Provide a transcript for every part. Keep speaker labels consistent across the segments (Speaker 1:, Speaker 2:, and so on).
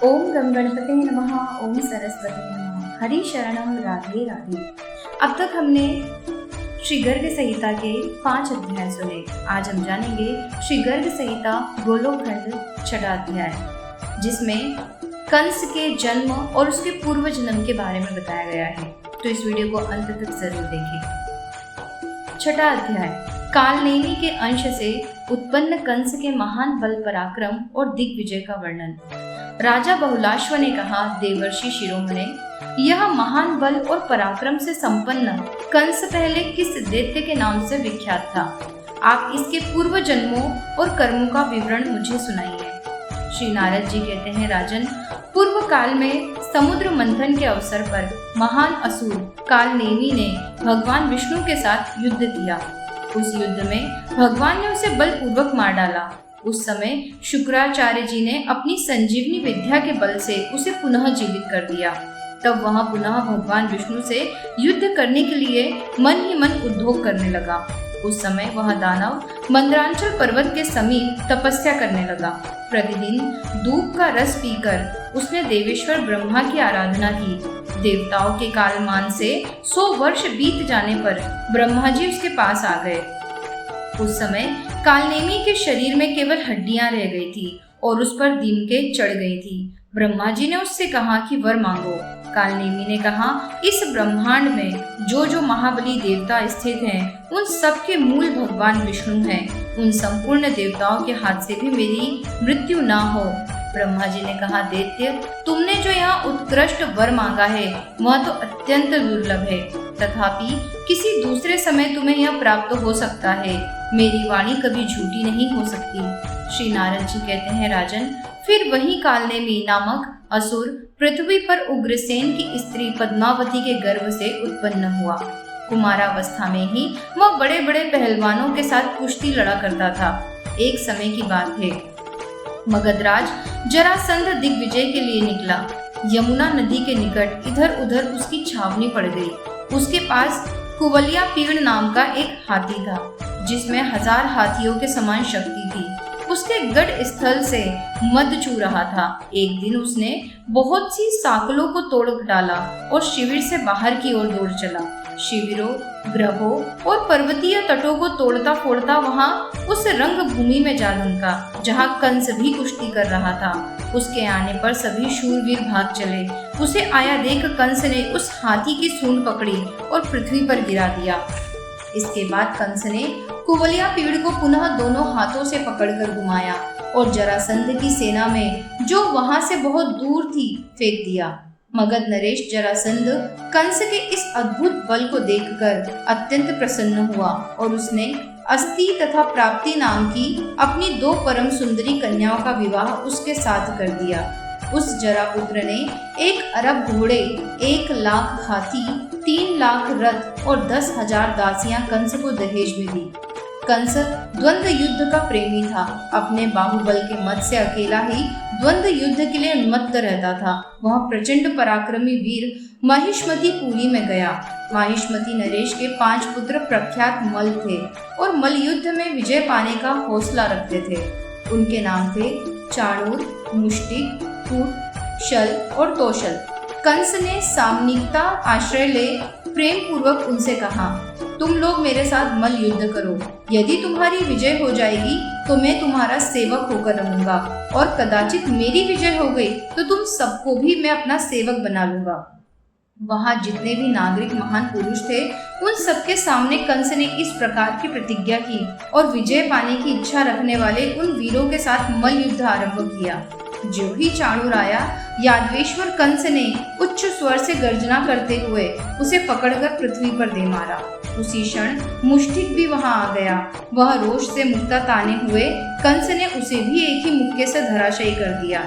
Speaker 1: ओम गम गणपते नमः। ओम सरस्वती नमः। हरि शरणम राधे राधे। अब तक हमने श्री गर्ग संहिता के 5 अध्याय सुने। आज हम जानेंगे श्री गर्ग संहिता गोलोक खंड 6वां अध्याय, जिसमें कंस के जन्म और उसके पूर्व जन्म के बारे में बताया गया है। तो इस वीडियो को अंत तक जरूर देखें। 6वां अध्याय कालनेमी के अंश से उत्पन्न कंस के महान बल पराक्रम और दिग्विजय का वर्णन। राजा बहुलाश्व ने कहा, देवर्षि शिरोमणे, यह महान बल और पराक्रम से संपन्न कंस पहले किस दैत्य के नाम से विख्यात था? आप इसके पूर्व जन्मों और कर्मों का विवरण मुझे सुनाइए। श्री नारद जी कहते हैं, राजन, पूर्व काल में समुद्र मंथन के अवसर पर महान असुर कालनेमी ने भगवान विष्णु के साथ युद्ध किया। उस युद्ध में भगवान ने उसे बलपूर्वक मार डाला। उस समय शुक्राचार्य जी ने अपनी संजीवनी विद्या के बल से उसे पुनः जीवित कर दिया। तब वह पुनः भगवान विष्णु से युद्ध करने के लिए मन ही मन उद्योग करने लगा। उस समय वह दानव मंदरांचल पर्वत के समीप तपस्या करने लगा। प्रतिदिन दूब का रस पीकर उसने देवेश्वर ब्रह्मा की आराधना की। देवताओं के कालमान से 100 वर्ष बीत जाने पर ब्रह्मा जी उसके पास आ गए। उस समय कालनेमी के शरीर में केवल हड्डियां रह गई थी और उस पर दीमकें चढ़ गई थी। ब्रह्मा जी ने उससे कहा कि वर मांगो। कालनेमी ने कहा, इस ब्रह्मांड में जो महाबली देवता स्थित हैं, उन सब के मूल भगवान विष्णु हैं। उन संपूर्ण देवताओं के हाथ से भी मेरी मृत्यु ना हो। ब्रह्मा जी ने कहा, दैत्य, तुमने जो यहाँ उत्कृष्ट वर मांगा है वह तो अत्यंत दुर्लभ है, तथापि किसी दूसरे समय तुम्हें यह प्राप्त हो सकता है। मेरी वाणी कभी झूठी नहीं हो सकती। श्री नारद जी कहते हैं, राजन, फिर वही कालनेमी नामक असुर पृथ्वी पर उग्रसेन की स्त्री पद्मावती के गर्भ से उत्पन्न हुआ। कुमारावस्था में ही वह बड़े बड़े पहलवानों के साथ कुश्ती लड़ा करता था। एक समय की बात है, मगधराज जरासंध दिग्विजय के लिए निकला। यमुना नदी के निकट इधर उधर उसकी छावनी पड़ गई। उसके पास कुवलिया पीड़ नाम का एक हाथी था, जिसमें 1000 हाथियों के समान शक्ति थी। उसके गढ़ स्थल से मद चू रहा था। एक दिन उसने बहुत सी साकलों को तोड़ डाला और शिविर से बाहर की ओर दौड़ चला। शिविरों, ग्रहों और पर्वतीय तटों को तोड़ता फोड़ता वहां उस रंग भूमि में जा धमका, जहां कंस भी कुश्ती कर रहा था। उसके आने पर सभी शूरवीर भाग चले। उसे आया देख कंस ने उस हाथी की सूंड पकड़ी और पृथ्वी पर गिरा दिया। इसके बाद कंस ने कुवलिया पीड़ को पुनः दोनों हाथों से पकड़कर घुमाया और जरासंध की सेना में, जो वहां से बहुत दूर थी, फेंक दिया। मगध नरेश जरासंध कंस के इस अद्भुत बल को देखकर अत्यंत प्रसन्न हुआ और उसने अस्ति तथा प्राप्ति नाम की अपनी 2 परम सुंदरी कन्याओं का विवाह उसके साथ कर दिया। उस जरापुत्र ने 1 अरब घोड़े, 1 लाख हाथी, 3 लाख रथ और 10,000 दासियां कंस को दहेज में दी। कंस द्वंद्व युद्ध का प्रेमी था। अपने बाहुबल के मद से अकेला ही द्वंद्व युद्ध के लिए उन्मत्त रहता था। वह प्रचंड पराक्रमी वीर महिष्मतीपुरी में गया। महिष्मती नरेश के 5 पुत्र प्रख्यात मल थे और मल युद्ध में विजय पाने का हौसला रखते थे। उनके नाम थे चाणूर, मुष्टिक, कूट, शल और तोशल। कंस ने सामनिकता आश्रय ले प्रेम पूर्वक उनसे कहा, तुम लोग मेरे साथ मल युद्ध करो। यदि तुम्हारी विजय हो जाएगी तो मैं तुम्हारा सेवक होकर रहूंगा, और कदाचित मेरी विजय हो गई तो तुम सबको भी मैं अपना सेवक बना लूंगा। वहां जितने भी नागरिक महान पुरुष थे, उन सबके सामने कंस ने इस प्रकार की प्रतिज्ञा की और विजय पाने की इच्छा रखने वाले उन वीरों के साथ मल युद्ध आरंभ किया। जो ही चाणूर आया, यादवेश्वर कंस ने उच्च स्वर से गर्जना करते हुए उसे पकड़कर पृथ्वी पर दे मारा। उसी क्षण मुष्टिक भी वहां आ गया। वह रोष से मुक्ता ताने हुए कंस ने उसे भी एक ही मुक्के से धराशायी कर दिया।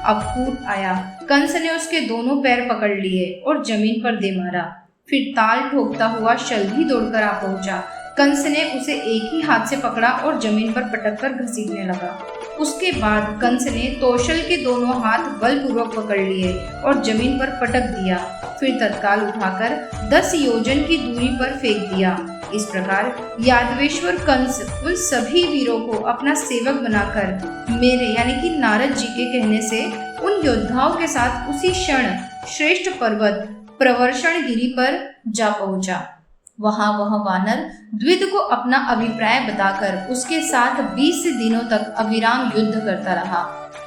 Speaker 1: अब कूट आया। कंस ने उसके दोनों पैर पकड़ लिए और जमीन पर दे मारा। फिर ताल ठोकता हुआ शल भी दौड़कर आ पहुंचा। कंस ने उसे एक ही हाथ से पकड़ा और जमीन पर पटक कर घसीटने लगा। उसके बाद कंस ने तोशल के दोनों हाथ बलपूर्वक पकड़ लिए और जमीन पर पटक दिया। फिर तत्काल उठाकर 10 योजन की दूरी पर फेंक दिया। इस प्रकार यादवेश्वर कंस उन सभी वीरों को अपना सेवक बनाकर मेरे यानी कि नारद जी के कहने से उन उन योद्धाओं के साथ उसी क्षण श्रेष्ठ पर्वत प्रवर्षणगिरि पर जा पहुंचा। वहां वह वानर द्विद को अपना अभिप्राय बताकर उसके साथ 20 दिनों तक अविराम युद्ध करता रहा।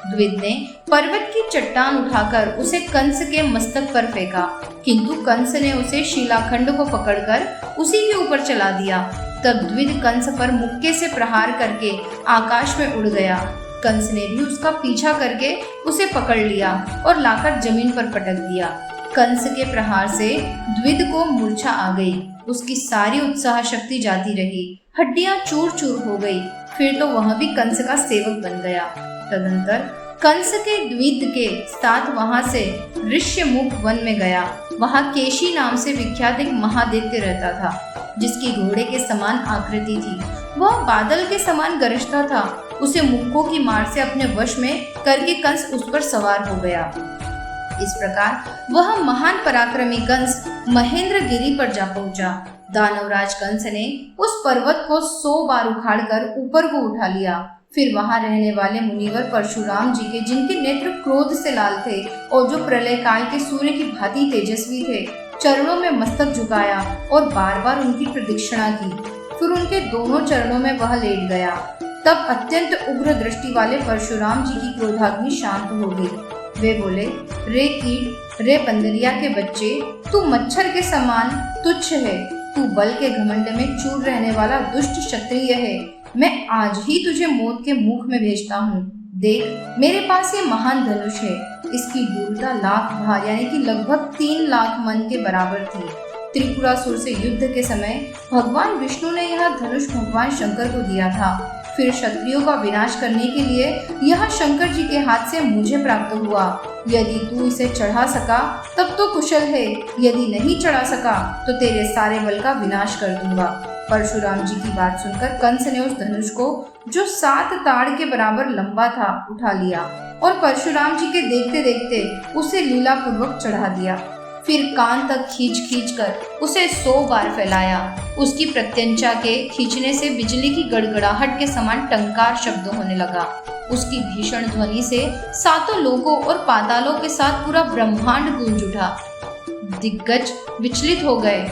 Speaker 1: द्विद ने पर्वत की चट्टान उठाकर उसे कंस के मस्तक पर फेंका, किंतु कंस ने उसे शिलाखंड को पकड़कर उसी के ऊपर चला दिया। तब द्विद कंस पर मुक्के से प्रहार करके आकाश में उड़ गया। कंस ने भी उसका पीछा करके उसे पकड़ लिया और लाकर जमीन पर पटक दिया। कंस के प्रहार से द्विद को मूर्छा आ गई। उसकी सारी उत्साह शक्ति जाती रही, हड्डियां चूर चूर हो गई। फिर तो वह भी कंस का सेवक बन गया। तदंतर कंस के द्विद के साथ वहां से ऋष्यमुख वन में गया। वहां केशी नाम से विख्यात एक महादैत्य रहता था, जिसकी घोड़े के समान आकृति थी। वह बादल के समान गरजता था। उसे मुक्कों की मार से अपने वश में करके कंस उस पर सवार हो गया। इस प्रकार वह महान पराक्रमी कंस महेंद्रगिरि पर जा पहुंचा। दानवराज कंस ने उस पर्वत को 100 बार उखाड़कर ऊपर को उठा लिया। फिर वहां रहने वाले मुनिवर परशुराम जी के, जिनके नेत्र क्रोध से लाल थे और जो प्रलय काल के सूर्य की भांति तेजस्वी थे, चरणों में मस्तक झुकाया और बार बार उनकी प्रदक्षिणा की। फिर उनके दोनों चरणों में वह लेट गया। तब अत्यंत उग्र दृष्टि वाले परशुराम जी की क्रोधाग्नि शांत हो गई। वे बोले, रे कीट, रे बंदरिया के बच्चे, तू मच्छर के समान तुच्छ है। तू बल के घमंड में चूर रहने वाला दुष्ट क्षत्रिय है। मैं आज ही तुझे मौत के मुख में भेजता हूँ। देख, मेरे पास ये महान धनुष है। इसकी दूरता लाख भार यानी कि लगभग 3 लाख मन के बराबर थी। त्रिपुरासुर से युद्ध के समय भगवान विष्णु ने यह धनुष भगवान शंकर को दिया था। फिर क्षत्रियों का विनाश करने के लिए यह शंकर जी के हाथ से मुझे प्राप्त हुआ। यदि तू इसे चढ़ा सका तब तो कुशल है, यदि नहीं चढ़ा सका तो तेरे सारे बल का विनाश कर दूंगा। परशुराम जी की बात सुनकर कंस ने उस धनुष को, जो 7 ताड़ के बराबर लंबा था, उठा लिया और परशुराम जी के देखते देखते उसे लीला पूर्वक चढ़ा दिया। फिर कान तक खींच खींच कर उसे 100 बार फैलाया। उसकी प्रत्यंचा के खींचने से बिजली की गड़गड़ाहट के समान टंकार शब्द होने लगा। उसकी भीषण ध्वनि से 7 लोकों और पातालों के साथ पूरा ब्रह्मांड गूंज उठा। दिग्गज विचलित हो गए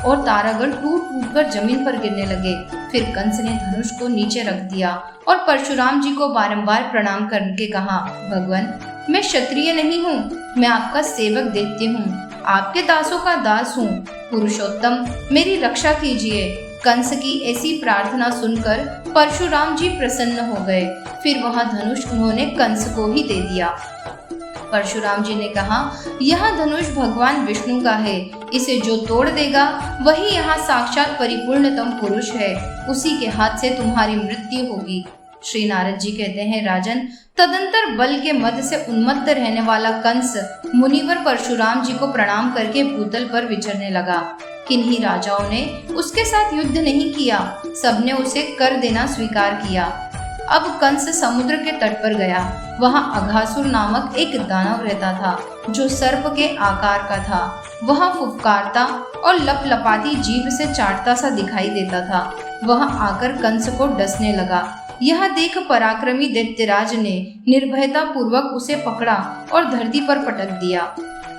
Speaker 1: और तारागण टूट टूट कर जमीन पर गिरने लगे। फिर कंस ने धनुष को नीचे रख दिया और परशुराम जी को बारंबार प्रणाम करके कहा, भगवान, मैं क्षत्रिय नहीं हूँ, मैं आपका सेवक दैत्य हूँ, आपके दासों का दास हूँ। पुरुषोत्तम, मेरी रक्षा कीजिए। कंस की ऐसी प्रार्थना सुनकर परशुराम जी प्रसन्न हो गए। फिर वह धनुष उन्होंने कंस को ही दे दिया। परशुराम जी ने कहा, यह धनुष भगवान विष्णु का है। इसे जो तोड़ देगा वही यहाँ साक्षात परिपूर्णतम पुरुष है। उसी के हाथ से तुम्हारी मृत्यु होगी। श्री नारद जी कहते हैं, राजन, तदंतर बल के मद से उन्मत्त रहने वाला कंस मुनिवर परशुराम जी को प्रणाम करके भूतल पर विचरने लगा। किन्हीं राजाओं ने उसके साथ युद्ध नहीं किया, सबने उसे कर देना स्वीकार किया। अब कंस समुद्र के तट पर गया। वहां अघासुर नामक एक दानव रहता था, जो सर्प के आकार का था। वह फुफकारता और लपलपाती जीभ से चाटता सा दिखाई देता था। वह आकर कंस को डसने लगा। यह देख पराक्रमी दैत्यराज ने निर्भयता पूर्वक उसे पकड़ा और धरती पर पटक दिया।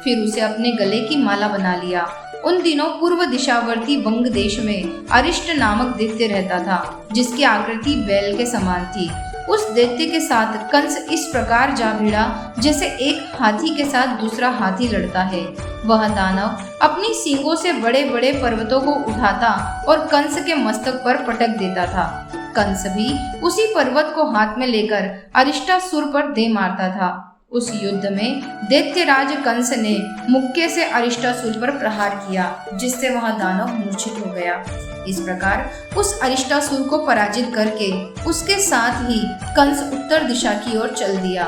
Speaker 1: फिर उसे अपने गले की माला बना लिया। उन दिनों पूर्व दिशावर्ती वंग देश में अरिष्ट नामक दैत्य रहता था, जिसकी आकृति बैल के समान थी। उस दैत्य के साथ कंस इस प्रकार जा भिड़ा जैसे एक हाथी के साथ दूसरा हाथी लड़ता है। वह दानव अपनी सींगों से बड़े बड़े पर्वतों को उठाता और कंस के मस्तक पर पटक देता था। कंस भी उसी पर्वत को हाथ में लेकर अरिष्टासुर पर दे मारता था। उस युद्ध में दैत्यराज कंस ने मुक्के से अरिष्टासुर पर प्रहार किया, जिससे वह दानव मूर्छित हो गया। इस प्रकार उस अरिष्टासुर को पराजित करके उसके साथ ही कंस उत्तर दिशा की ओर चल दिया।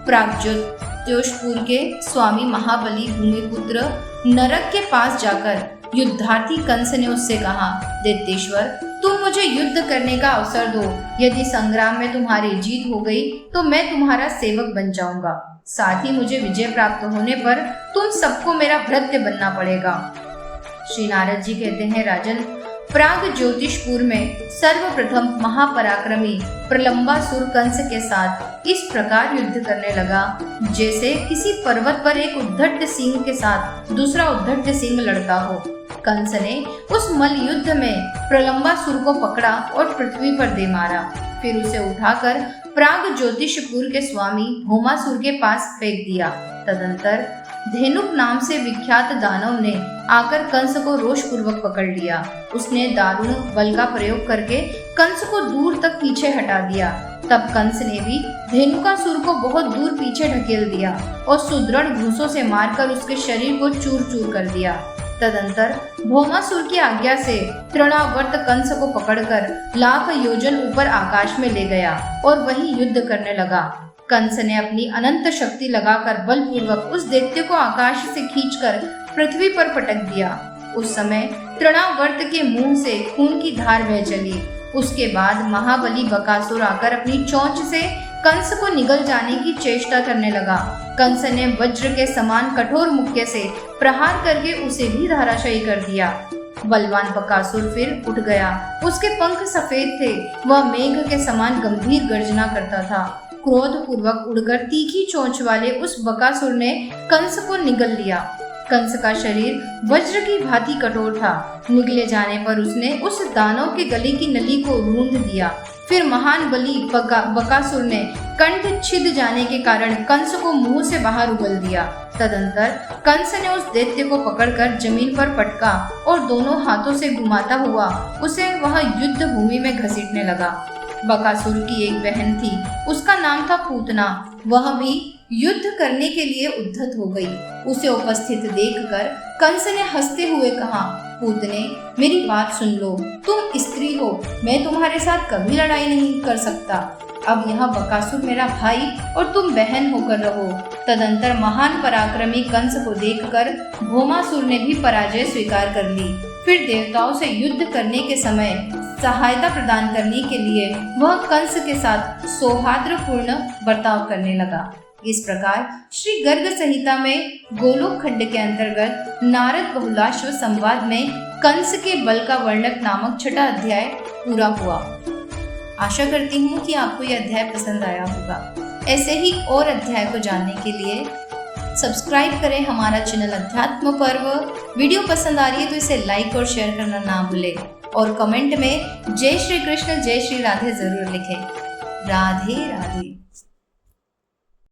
Speaker 1: प्रागज्योतिषपुर के स्वामी महाबली भूमिपुत्र नरक के पास जाकर युद्धार्थी कंस ने उससे कहा, दैत्येश्वर, तुम मुझे युद्ध करने का अवसर दो। यदि संग्राम में तुम्हारी जीत हो गई तो मैं तुम्हारा सेवक बन जाऊंगा। साथ ही मुझे विजय प्राप्त होने पर तुम सबको मेरा भृत्य बनना पड़ेगा। श्री नारद जी कहते हैं, राजन, प्राग ज्योतिषपुर में सर्वप्रथम महापराक्रमी प्रलंबासुर कंस के साथ इस प्रकार युद्ध करने लगा जैसे किसी पर्वत पर एक उद्धट सिंह के साथ दूसरा उद्धट सिंह लड़ता हो। कंस ने उस मल युद्ध में प्रलंबासुर को पकड़ा और पृथ्वी पर दे मारा। फिर उसे उठाकर प्राग ज्योतिषपुर के स्वामी भौमासुर के पास फेंक दिया। तदंतर धेनुक नाम से विख्यात दानव ने आकर कंस को रोषपूर्वक पकड़ लिया। उसने दारुण बल का प्रयोग करके कंस को दूर तक पीछे हटा दिया। तब कंस ने भी धेनुकासुर को बहुत दूर पीछे ढकेल दिया और सुदृढ़ घूंसों से मारकर उसके शरीर को चूर चूर कर दिया। तदंतर भौमासुर की आज्ञा से तृणावर्त कंस को पकड़कर लाख योजन ऊपर आकाश में ले गया और वहीं युद्ध करने लगा। कंस ने अपनी अनंत शक्ति लगाकर बलपूर्वक उस दैत्य को आकाश से खींचकर पृथ्वी पर पटक दिया। उस समय तृणावर्त के मुंह से खून की धार बह चली। उसके बाद महाबली बकासुर आकर अपनी चोंच से कंस को निगल जाने की चेष्टा करने लगा। कंस ने वज्र के समान कठोर मुक्के से प्रहार करके उसे भी धराशायी कर दिया। बलवान बकासुर फिर उठ गया। उसके पंख सफेद थे। वह मेघ के समान गंभीर गर्जना करता था। क्रोध पूर्वक उड़कर तीखी चोंच वाले उस बकासुर ने कंस को निगल लिया। कंस का शरीर वज्र की भांति कठोर था। निगले जाने पर उसने उस दानव के गले की नली को रूंध दिया। फिर महान बली बकासुर ने कंठ छिद जाने के कारण कंस को मुंह से बाहर उगल दिया। तदंतर कंस ने उस दैत्य को पकड़कर जमीन पर पटका और दोनों हाथों से घुमाता हुआ उसे वह युद्ध भूमि में घसीटने लगा। बकासुर की एक बहन थी, उसका नाम था पूतना। वह भी युद्ध करने के लिए उद्धत हो गई। उसे उपस्थित देखकर कंस ने हंसते हुए कहा, पूतने, मेरी बात सुन लो। तुम स्त्री हो, मैं तुम्हारे साथ कभी लड़ाई नहीं कर सकता। अब यहाँ बकासुर मेरा भाई और तुम बहन होकर रहो। तदंतर महान पराक्रमी कंस को देखकर भौमासुर ने भी पराजय स्वीकार कर ली। फिर देवताओं से युद्ध करने के समय सहायता प्रदान करने के लिए वह कंस के साथ सौहार्दपूर्ण बर्ताव करने लगा। इस प्रकार श्री गर्ग संहिता में गोलोक खंड के अंतर्गत नारद बहुलाश्व संवाद में कंस के बल का वर्णक नामक छठा अध्याय पूरा हुआ। आशा करती हूँ कि आपको यह अध्याय पसंद आया होगा। ऐसे ही और अध्याय को जानने के लिए सब्सक्राइब करें हमारा चैनल अध्यात्म पर्व। वीडियो पसंद आ रही है तो इसे लाइक और शेयर करना ना भूलें और कमेंट में जय श्री कृष्ण जय श्री राधे जरूर लिखें। राधे राधे।